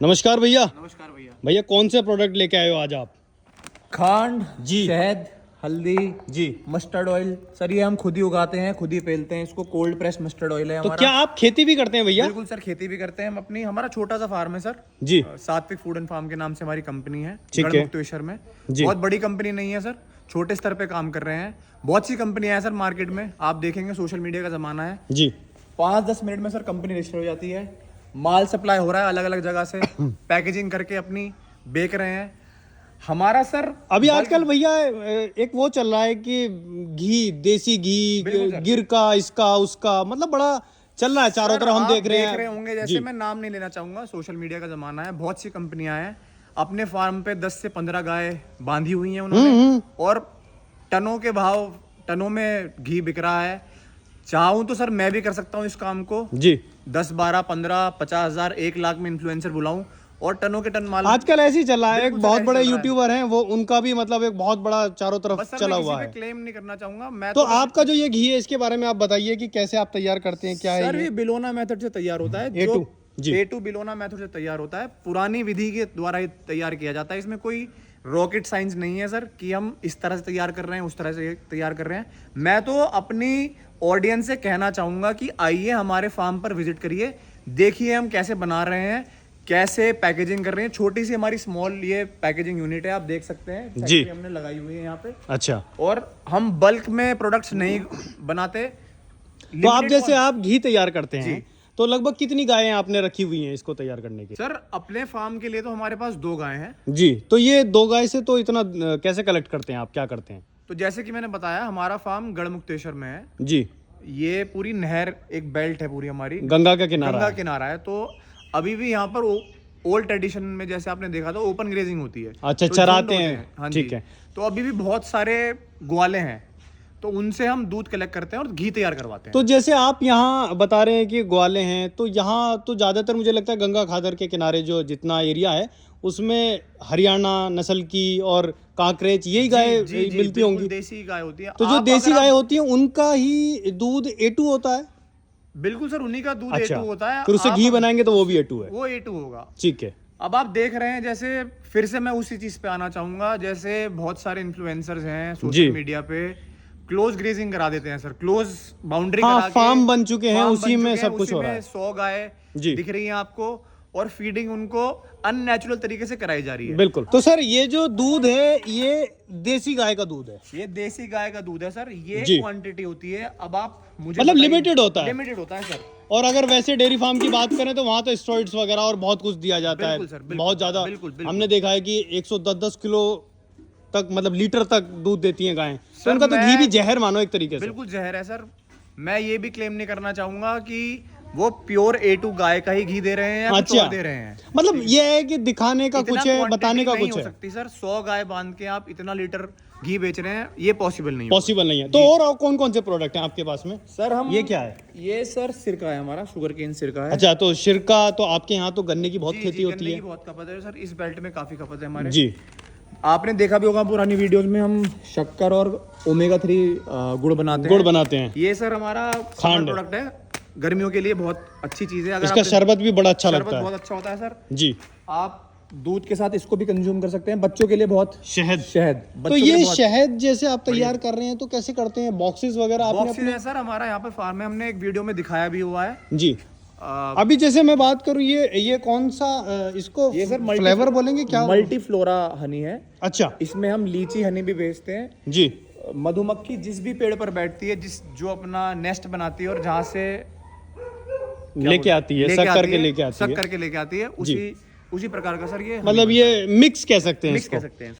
नमस्कार भैया। नमस्कार भैया। भैया कौन से प्रोडक्ट लेके आए हो आज आप? खांड जी। शहद, हल्दी जी। मस्टर्ड ऑयल सर, ये हम खुद ही उगाते हैं, खुद ही पेलते हैं इसको। कोल्ड प्रेस मस्टर्ड ऑयल है तो हमारा। क्या आप खेती भी करते हैं भैया? बिल्कुल सर, खेती भी करते हैं हम अपनी। हमारा छोटा सा फार्म है सर जी। सात्विक फूड एंड फार्म के नाम से हमारी कंपनी है, ठीक है। गढ़मुक्तेश्वर में। जी। बहुत बड़ी कंपनी नहीं है सर, छोटे स्तर पे काम कर रहे हैं। बहुत सी कंपनियां हैं सर मार्केट में, आप देखेंगे सोशल मीडिया का जमाना है। जी। 5-10 मिनट में सर कंपनी रजिस्टर हो जाती है, माल सप्लाई हो रहा है अलग अलग जगह से, पैकेजिंग करके अपनी बेच रहे हैं। हमारा सर अभी आजकल भैया एक वो चल रहा है कि घी, देसी घी, बिल्कुल सर। गिर का, इसका उसका, मतलब बड़ा चल रहा है चारों सर, तरफ। हम आप देख रहे हैं होंगे जैसे जी। मैं नाम नहीं लेना चाहूंगा, सोशल मीडिया का जमाना है, बहुत सी कंपनियां हैं अपने फार्म पे 10 से 15 गाय बांधी हुई हैं उन्होंने, और टनों के भाव, टनों में घी बिक रहा है। चाहूं तो सर मैं भी कर सकता हूं इस काम को, जी। 10, 12, 15, 50,000, 1 लाख में इन्फ्लुएंसर बुलाऊं और टनों के टन माल। आजकल ऐसे ही चल रहा है। एक बिल्कुल सर, बहुत ऐसे बड़े चल रहा है। यूट्यूबर हैं वो, उनका भी मतलब एक बहुत बड़ा चारों तरफ बस सर चला मैं हुआ किसी है। पे क्लेम नहीं करना चाहूंगा मैं तो आपका जो ये घी है इसके बारे में आप बताइए कि कैसे आप तैयार करते हैं, क्या है सर ये? ये बिलोना मेथड से तैयार होता है। A2, जी। A2 बिलोना मेथड से तैयार होता है, पुरानी विधि के द्वारा ये तैयार किया जाता है। इसमें कोई रॉकेट साइंस नहीं है सर कि हम इस तरह से तैयार कर रहे हैं, उस तरह से तैयार कर रहे हैं। मैं तो अपनी ऑडियंस से कहना चाहूंगा कि आइए हमारे फार्म पर विजिट करिए, देखिए हम कैसे बना रहे हैं, कैसे पैकेजिंग कर रहे हैं। छोटी सी हमारी स्मॉल ये पैकेजिंग यूनिट है, आप देख सकते हैं, जी। फैक्ट्री हमने लगाई हुई है यहाँ पे। अच्छा। और हम बल्क में प्रोडक्ट्स नहीं बनाते। तो आप Limited जैसे आप घी तैयार करते हैं जी। तो लगभग कितनी गायें आपने रखी हुई हैं इसको तैयार करने के? सर अपने फार्म के लिए तो हमारे पास 2 गाय हैं। जी। तो ये 2 गाय से तो इतना कैसे कलेक्ट करते हैं आप, क्या करते हैं? तो जैसे कि मैंने बताया हमारा फार्म गढ़मुक्तेश्वर में है। जी। ये पूरी नहर, एक बेल्ट है पूरी हमारी, गंगा का किनारा गंगा है। किनारा है। तो अभी भी यहाँ पर ओल्ड ट्रेडिशन में जैसे आपने देखा था ओपन ग्रेजिंग होती है। अच्छा, तो चराते झुंड होते हैं। हाँ ठीक जी। है। तो अभी भी बहुत सारे ग्वाले हैं, तो उनसे हम दूध कलेक्ट करते हैं और घी तैयार करवाते हैं। तो जैसे आप यहाँ बता रहे हैं कि ग्वाले हैं, तो यहाँ तो ज़्यादातर मुझे लगता है गंगा खादर के किनारे जो जितना एरिया है उसमें हरियाणा नस्ल की और कांकरेज यही गाय मिलती बिल्कुल होंगी। देसी गाय होती है। तो जो आप देसी अगर गाय आप- होती है उनका ही दूध A2 होता है? बिल्कुल सर, उन्हीं का दूध अच्छा। A2 होता है। फिर उससे आप- घी बनाएंगे तो वो भी A2 है? वो A2 होगा। ठीक है। अब आप देख रहे हैं, जैसे फिर से मैं उसी चीज पे आना चाहूंगा, जैसे बहुत सारे इन्फ्लुएंसर्स हैं जी। सोशल मीडिया पे, क्लोज ग्रेजिंग करा देते हैं सर, क्लोज बाउंड्री हाँ, करा के फार्म बन चुके हैं, फार्म उसी बन में चुके सब हैं, कुछ उसी हो रहा में है। 100 गाय जी। दिख रही हैं आपको, और फीडिंग उनको अननेचुरल तरीके से कराई जा रही है। बिल्कुल। तो सर ये जो दूध है ये देसी गाय का दूध है? ये देसी गाय का दूध है सर, ये जी। क्वांटिटी होती है। अब आप मुझे मतलब बताइए- limited होता है? लिमिटेड होता है सर। और अगर वैसे डेयरी फार्म की बात करें तो वहां तो स्टेरॉइड्स वगैरह और बहुत कुछ दिया जाता है। बिल्कुल सर, बिल्कुल, बहुत ज्यादा। बिल्कुल, बिल्कुल। हमने देखा है कि 110 किलो तक, मतलब लीटर तक दूध देती हैं गायें। तो सर, उनका तो घी मैं- भी जहर मानो एक तरीके से। बिल्कुल जहर है सर। मैं ये भी क्लेम नहीं करना चाहूंगा कि वो प्योर A2 गाय का ही घी दे रहे हैं या कुछ अच्छा। और दे रहे हैं। मतलब ये है कि दिखाने का इतना कुछ है, quantity बताने का नहीं कुछ हो है। सकती सर, 100 गाय बांध के आप इतना लीटर घी बेच रहे हैं, ये पॉसिबल नहीं होगा। पॉसिबल नहीं है। तो और कौन कौन से प्रोडक्ट हैं आपके पास में? सर हम ये क्या है? ये सर सिरका है हमारा, शुगर केन सिरका है। अच्छा, तो सिरका तो आपके यहाँ तो गन्ने की बहुत जी, खेती जी, होती गन्ने है। की बहुत खपत है सर, इस बेल्ट में काफी खपत है हमारे। जी। आपने देखा भी होगा पुरानी वीडियोस में, हम शक्कर और ओमेगा 3 गुड़ बनाते गुड़ हैं। बनाते हैं। ये सर हमारा खांड प्रोडक्ट है, गर्मियों के लिए बहुत अच्छी चीज है। अगर इसका आप- शरबत भी बड़ा अच्छा शरबत लगता है। बहुत अच्छा होता है सर। जी। आप दूध के साथ इसको भी कंज्यूम कर सकते हैं, बच्चों के लिए बहुत शहद। शहद तो बच्चों के लिए ये बहुत- शहद जैसे आप तैयार कर रहे हैं तो कैसे करते हैं? बॉक्सेस वगैरह आपने बॉक्सेस है सर हमारा यहाँ पे फार्म में, हमने एक वीडियो में दिखाया भी हुआ है। जी। आ, अभी जैसे मैं बात करूँ ये कौन सा इसको ये सर फ्लेवर बोलेंगे क्या? मल्टी फ्लोरा हनी है। अच्छा। इसमें हम लीची हनी भी बेचते हैं। जी। मधुमक्खी जिस भी पेड़ पर बैठती है, जो अपना नेस्ट बनाती है और जहाँ से लेके आती है, सक करके लेके आती सक है। करके लेके आती है, उसी प्रकार का सर ये मतलब ये मिक्स कह सकते हैं मिक्स इसको। कह सकते हैं।